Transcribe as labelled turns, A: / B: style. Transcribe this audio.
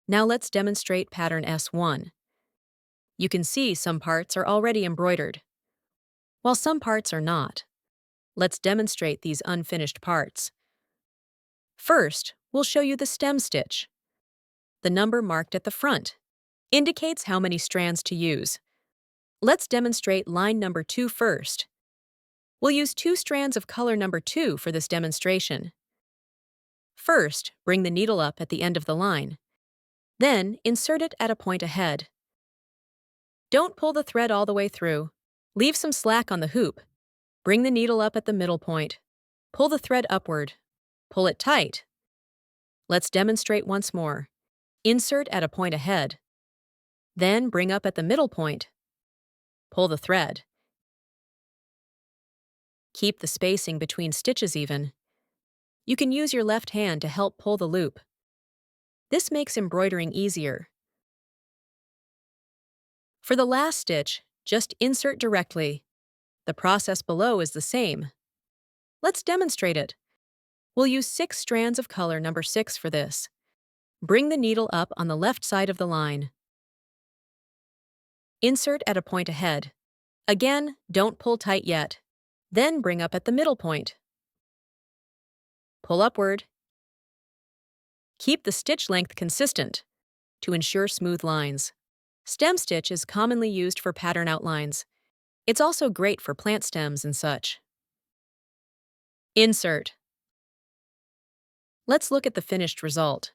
A: Now let's demonstrate pattern S1. You can see some parts are already embroidered, while some parts are not. Let's demonstrate these unfinished parts. First, we'll show you the stem stitch. The number marked at the front indicates how many strands to use. Let's demonstrate line number 2 first. We'll use 2 strands of color number 2 for this demonstration. First, bring the needle up at the end of the line. Then, insert it at a point ahead. Don't pull the thread all the way through. Leave some slack on the hoop. Bring the needle up at the middle point. Pull the thread upward. Pull it tight. Let's demonstrate once more. Insert at a point ahead. Then bring up at the middle point. Pull the thread. Keep the spacing between stitches even. You can use your left hand to help pull the loop. This makes embroidering easier. For the last stitch, just insert directly. The process below is the same. Let's demonstrate it. We'll use 6 strands of color number 6 for this. Bring the needle up on the left side of the line. Insert at a point ahead. Again, don't pull tight yet. Then bring up at the middle point. Pull upward. Keep the stitch length consistent to ensure smooth lines. Stem stitch is commonly used for pattern outlines. It's also great for plant stems and such. Insert. Let's look at the finished result.